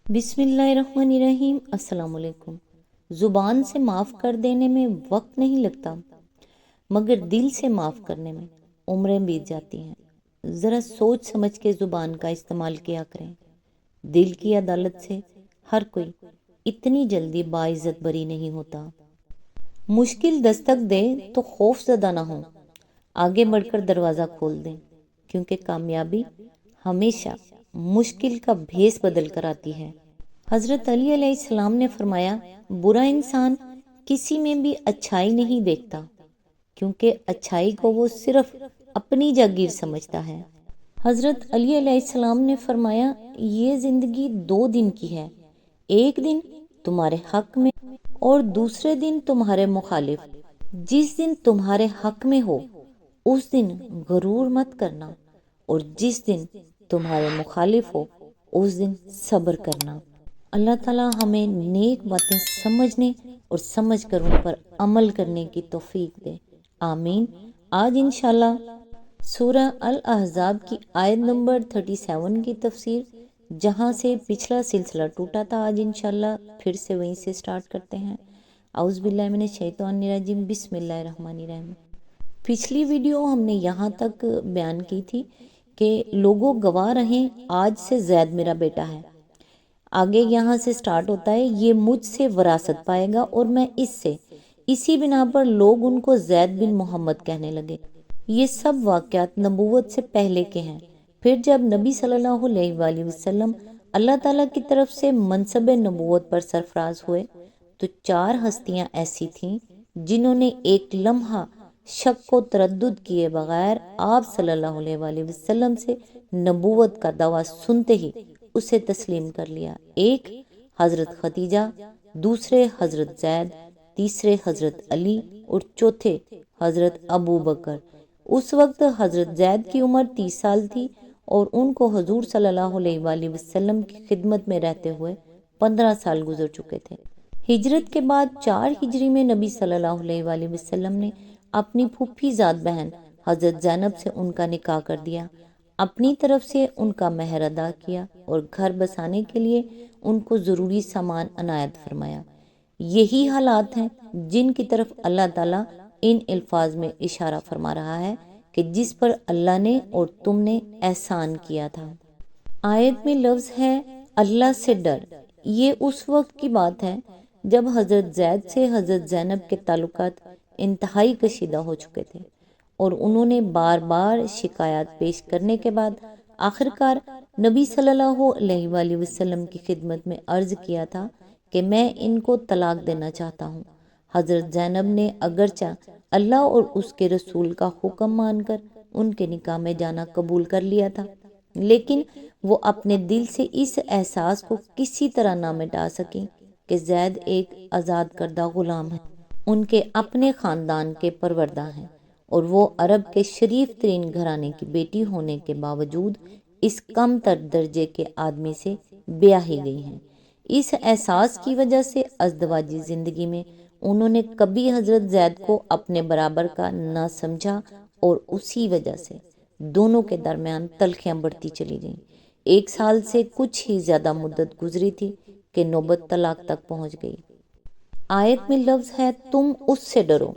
بسم اللہ الرحمن الرحیم۔ السلام علیکم۔ زبان سے معاف کر دینے میں وقت نہیں لگتا، مگر دل سے معاف کرنے میں عمریں بیت جاتی ہیں۔ ذرا سوچ سمجھ کے زبان کا استعمال کیا کریں۔ دل کی عدالت سے ہر کوئی اتنی جلدی باعزت بری نہیں ہوتا۔ مشکل دستک دے تو خوف زدہ نہ ہوں، آگے بڑھ کر دروازہ کھول دیں، کیونکہ کامیابی ہمیشہ مشکل کا بھیس بدل کر آتی ہے۔ حضرت علی علیہ السلام نے فرمایا، برا انسان کسی میں بھی اچھائی نہیں دیکھتا، کیونکہ اچھائی کو وہ صرف اپنی جاگیر سمجھتا ہے۔ حضرت علی علیہ السلام نے فرمایا، یہ زندگی 2 دن کی ہے، ایک دن تمہارے حق میں اور دوسرے دن تمہارے مخالف۔ جس دن تمہارے حق میں ہو اس دن غرور مت کرنا، اور جس دن تمہارے مخالف ہو اس دن صبر کرنا۔ اللہ تعالیٰ ہمیں نیک باتیں سمجھنے اور سمجھ کر ان پر عمل کرنے کی توفیق دے، آمین۔ آج انشاءاللہ سورہ الاحزاب کی آیت نمبر 37 کی تفسیر، جہاں سے پچھلا سلسلہ ٹوٹا تھا، آج انشاءاللہ پھر سے وہیں سے سٹارٹ کرتے ہیں۔ اعوذ باللہ من الشیطان الرجیم، بسم اللہ الرحمن الرحیم۔ پچھلی ویڈیو ہم نے یہاں تک بیان کی تھی کہ لوگوں گواہ رہیں، آج سے زید میرا بیٹا ہے۔ آگے یہاں سے سٹارٹ ہوتا ہے، یہ مجھ سے وراثت پائے گا اور میں اس سے۔ اسی بنا پر لوگ ان کو زید بن محمد کہنے لگے۔ یہ سب واقعات نبوت سے پہلے کے ہیں۔ پھر جب نبی صلی اللہ علیہ وآلہ وسلم اللہ تعالیٰ کی طرف سے منصب نبوت پر سرفراز ہوئے تو 4 ہستیاں ایسی تھیں جنہوں نے ایک لمحہ شک و تردد کیے بغیر آپ صلی اللہ علیہ وآلہ وسلم سے نبوت کا دعویٰ سنتے ہی اسے تسلیم کر لیا۔ ایک حضرت خدیجہ، دوسرے حضرت زید، تیسرے حضرت علی اور چوتھے حضرت ابو بکر۔ اس وقت حضرت زید کی عمر 30 سال تھی اور ان کو حضور صلی اللہ علیہ وآلہ وسلم کی خدمت میں رہتے ہوئے 15 سال گزر چکے تھے۔ ہجرت کے بعد 4 ہجری میں نبی صلی اللہ علیہ وآلہ وسلم نے اپنی پھوپھی زاد بہن حضرت زینب سے ان کا نکاح کر دیا، اپنی طرف سے ان کا مہر ادا کیا اور گھر بسانے کے لیے ان کو ضروری سامان عنایت فرمایا۔ یہی حالات ہیں جن کی طرف اللہ تعالیٰ ان الفاظ میں اشارہ فرما رہا ہے کہ جس پر اللہ نے اور تم نے احسان کیا تھا۔ آیت میں لفظ ہے اللہ سے ڈر۔ یہ اس وقت کی بات ہے جب حضرت زید سے حضرت زینب کے تعلقات انتہائی کشیدہ ہو چکے تھے اور انہوں نے بار بار شکایات پیش کرنے کے بعد آخرکار نبی صلی اللہ علیہ وآلہ وسلم کی خدمت میں عرض کیا تھا کہ میں ان کو طلاق دینا چاہتا ہوں۔ حضرت زینب نے اگرچہ اللہ اور اس کے رسول کا حکم مان کر ان کے نکاح میں جانا قبول کر لیا تھا، لیکن وہ اپنے دل سے اس احساس کو کسی طرح نہ مٹا سکیں کہ زید ایک آزاد کردہ غلام ہے، ان کے اپنے خاندان کے پروردہ ہیں اور وہ عرب کے شریف ترین گھرانے کی بیٹی ہونے کے باوجود اس کم تر درجے کے آدمی سے بیاہی گئی ہیں۔ اس احساس کی وجہ سے ازدواجی زندگی میں انہوں نے کبھی حضرت زید کو اپنے برابر کا نہ سمجھا اور اسی وجہ سے دونوں کے درمیان تلخیاں بڑھتی چلی گئیں۔ 1 سال سے کچھ ہی زیادہ مدت گزری تھی کہ نوبت طلاق تک پہنچ گئی۔ آیت میں لفظ ہے تم اس سے ڈرو۔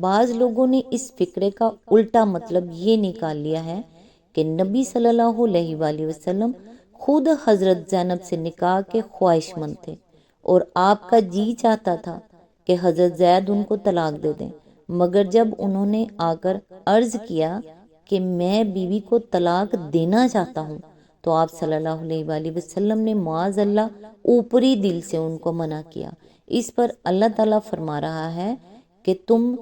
بعض لوگوں نے اس فقرے کا الٹا مطلب یہ نکال لیا ہے کہ نبی صلی اللہ علیہ وآلہ وسلم خود حضرت زینب سے نکاح کے خواہش مند تھے اور آپ کا جی چاہتا تھا کہ حضرت زید ان کو طلاق دے دیں، مگر جب انہوں نے آ کر عرض کیا کہ میں بیوی کو طلاق دینا چاہتا ہوں تو آپ صلی اللہ علیہ وآلہ وسلم نے معاذ اللہ اوپری دل سے ان کو منع کیا۔ اس پر اللہ تعالیٰ فرما رہا ہے کہ تم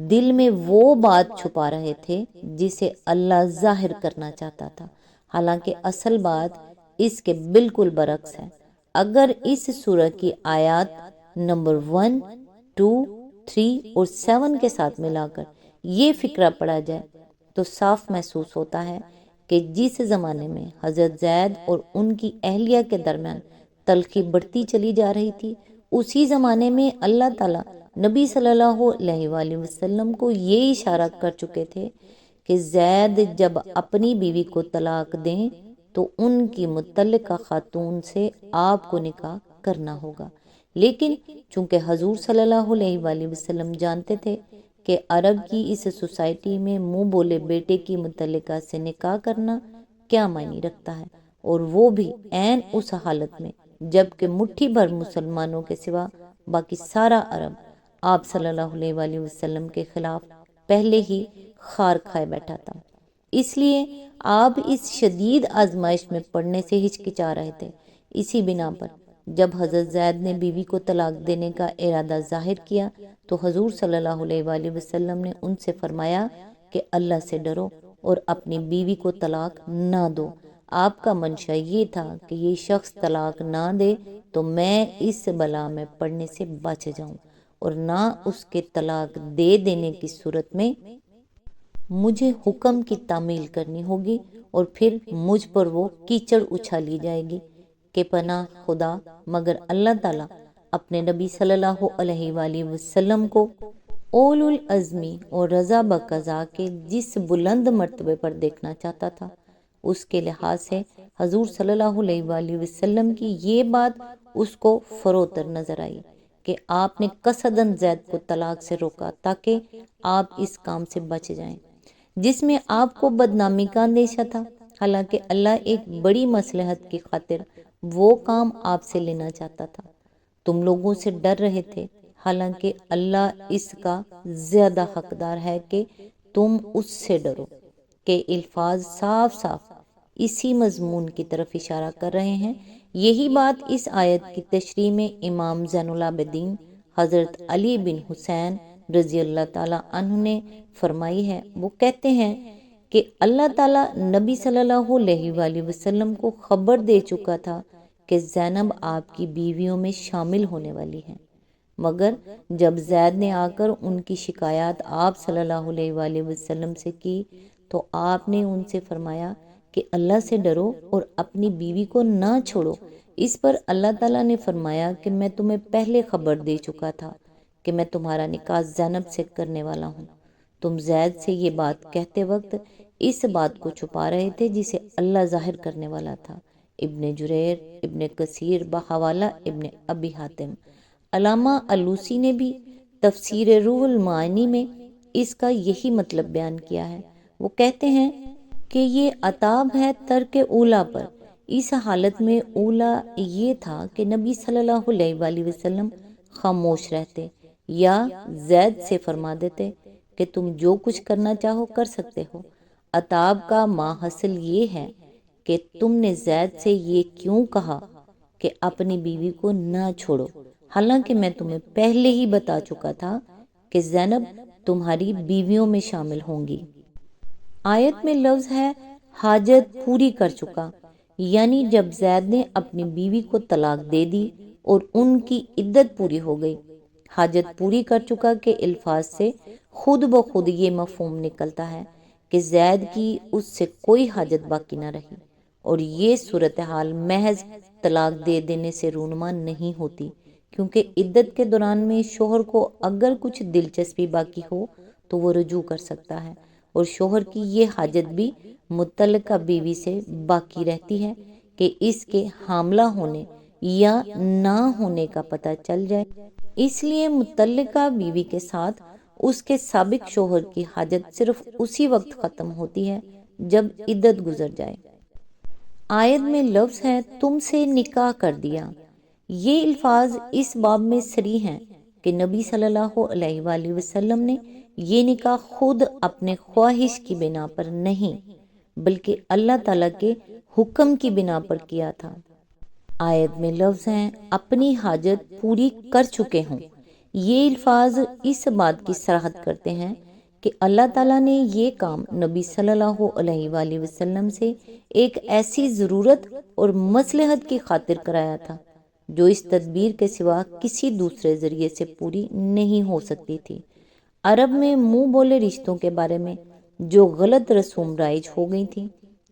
دل میں وہ بات چھپا رہے تھے جسے اللہ ظاہر کرنا چاہتا تھا، حالانکہ اصل بات اس کے بالکل برعکس ہے۔ اگر اس سورہ کی آیات نمبر 1، 2، 3 اور 7 کے ساتھ ملا کر یہ فقرہ پڑھا جائے تو صاف محسوس ہوتا ہے کہ جس زمانے میں حضرت زید اور ان کی اہلیہ کے درمیان تلخی بڑھتی چلی جا رہی تھی، اسی زمانے میں اللہ تعالیٰ نبی صلی اللہ علیہ وآلہ وسلم کو یہ اشارہ کر چکے تھے کہ زید جب اپنی بیوی کو طلاق دیں تو ان کی متعلقہ خاتون سے آپ کو نکاح کرنا ہوگا۔ لیکن چونکہ حضور صلی اللہ علیہ وآلہ وسلم جانتے تھے کہ عرب کی اس سوسائٹی میں منہ بولے بیٹے کی متعلقہ سے نکاح کرنا کیا معنی رکھتا ہے، اور وہ بھی عین اس حالت میں جبکہ مٹھی بھر مسلمانوں کے سوا باقی سارا عرب آپ صلی اللہ علیہ وآلہ وسلم کے خلاف پہلے ہی خار کھائے بیٹھا تھا۔ اس لیے آپ اس شدید آزمائش میں پڑنے سے ہچکچا رہے تھے۔ اسی بنا پر جب حضرت زید نے بیوی کو طلاق دینے کا ارادہ ظاہر کیا تو حضور صلی اللہ علیہ وآلہ وسلم نے ان سے فرمایا کہ اللہ سے ڈرو اور اپنی بیوی کو طلاق نہ دو۔ آپ کا منشا یہ تھا کہ یہ شخص طلاق نہ دے تو میں اس بلا میں پڑنے سے بچ جاؤں، اور نہ اس کے طلاق دے دینے کی صورت میں مجھے حکم کی تعمیل کرنی ہوگی اور پھر مجھ پر وہ کیچڑ اچھالی جائے گی کہ پناہ خدا مگر اللہ تعالیٰ اپنے نبی صلی اللہ علیہ وآلہ وسلم کو اولو العزمی اور رضا بقضا کے جس بلند مرتبے پر دیکھنا چاہتا تھا، اس کے لحاظ سے حضور صلی اللہ علیہ وآلہ وسلم کی یہ بات اس کو فروتر نظر آئی کہ آپ نے قصداً زید کو طلاق سے روکا تاکہ آپ اس کام سے بچ جائیں جس میں آپ کو بدنامی کا اندیشہ تھا۔ حالانکہ اللہ ایک بڑی مصلحت کی خاطر وہ کام آپ سے لینا چاہتا تھا۔ تم لوگوں سے ڈر رہے تھے، حالانکہ اللہ اس کا زیادہ حقدار ہے کہ تم اس سے ڈرو، کہ الفاظ صاف صاف اسی مضمون کی طرف اشارہ کر رہے ہیں۔ یہی بات اس آیت کی تشریح میں امام زین العابدین حضرت علی بن حسین رضی اللہ تعالیٰ عنہ نے فرمائی ہے۔ وہ کہتے ہیں کہ اللہ تعالیٰ نبی صلی اللہ علیہ وآلہ وسلم کو خبر دے چکا تھا کہ زینب آپ کی بیویوں میں شامل ہونے والی ہیں، مگر جب زید نے آ کر ان کی شکایات آپ صلی اللہ علیہ وآلہ وسلم سے کی تو آپ نے ان سے فرمایا کہ اللہ سے ڈرو اور اپنی بیوی کو نہ چھوڑو۔ اس پر اللہ تعالیٰ نے فرمایا کہ میں تمہیں پہلے خبر دے چکا تھا کہ میں تمہارا نکاح زینب سے کرنے والا ہوں۔ تم زید سے یہ بات کہتے وقت اس بات کو چھپا رہے تھے جسے اللہ ظاہر کرنے والا تھا۔ ابن جریر، ابن کثیر بحوالہ ابن ابی حاتم۔ علامہ علوسی نے بھی تفسیر روح المعانی میں اس کا یہی مطلب بیان کیا ہے۔ وہ کہتے ہیں کہ یہ عتاب ہے ترک اولا پر۔ اس حالت میں اولا یہ تھا کہ نبی صلی اللہ علیہ وآلہ وسلم خاموش رہتے یا زید سے فرما دیتے کہ تم جو کچھ کرنا چاہو کر سکتے ہو۔ عتاب کا ماحصل یہ ہے کہ تم نے زید سے یہ کیوں کہا کہ اپنی بیوی کو نہ چھوڑو، حالانکہ میں تمہیں پہلے ہی بتا چکا تھا کہ زینب تمہاری بیویوں میں شامل ہوں گی۔ آیت میں لفظ ہے حاجت پوری کر چکا، یعنی جب زید نے اپنی بیوی کو طلاق دے دی اور ان کی عدت پوری ہو گئی۔ حاجت پوری کر چکا کے الفاظ سے خود بخود یہ مفہوم نکلتا ہے کہ زید کی اس سے کوئی حاجت باقی نہ رہی، اور یہ صورتحال محض طلاق دے دینے سے رونما نہیں ہوتی، کیونکہ عدت کے دوران میں شوہر کو اگر کچھ دلچسپی باقی ہو تو وہ رجوع کر سکتا ہے، اور شوہر کی یہ حاجت بھی متعلقہ بیوی سے باقی رہتی ہے کہ اس کے حاملہ ہونے یا نہ ہونے کا پتہ چل جائے۔ اس لیے متعلقہ بیوی کے ساتھ اس کے سابق شوہر کی حاجت صرف اسی وقت ختم ہوتی ہے جب عدت گزر جائے۔ آیت میں لفظ ہے تم سے نکاح کر دیا۔ یہ الفاظ اس باب میں صریح ہیں کہ نبی صلی اللہ علیہ وآلہ وسلم نے یہ نکاح خود اپنے خواہش کی بنا پر نہیں بلکہ اللہ تعالیٰ کے حکم کی بنا پر کیا تھا۔ آیت میں لفظ ہیں اپنی حاجت پوری کر چکے ہوں۔ یہ الفاظ اس بات کی صراحت کرتے ہیں کہ اللہ تعالیٰ نے یہ کام نبی صلی اللہ علیہ وآلہ وسلم سے ایک ایسی ضرورت اور مصلحت کی خاطر کرایا تھا جو اس تدبیر کے سوا کسی دوسرے ذریعے سے پوری نہیں ہو سکتی تھی۔ عرب میں منہ بولے رشتوں کے بارے میں جو غلط رسوم رائج ہو گئی تھیں،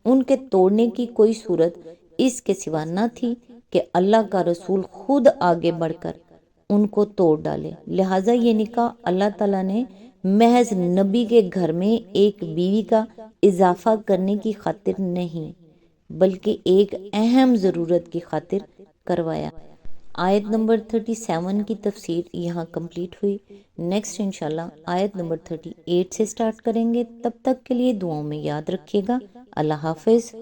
ان کے توڑنے کی کوئی صورت اس کے سوا نہ تھی کہ اللہ کا رسول خود آگے بڑھ کر ان کو توڑ ڈالے۔ لہٰذا یہ نکاح اللہ تعالیٰ نے محض نبی کے گھر میں ایک بیوی کا اضافہ کرنے کی خاطر نہیں، بلکہ ایک اہم ضرورت کی خاطر کروایا۔ آیت نمبر 37 کی تفسیر یہاں کمپلیٹ ہوئی۔ نیکسٹ انشاءاللہ آیت نمبر 38 سے سٹارٹ کریں گے۔ تب تک کے لیے دعاؤں میں یاد رکھیے گا۔ اللہ حافظ۔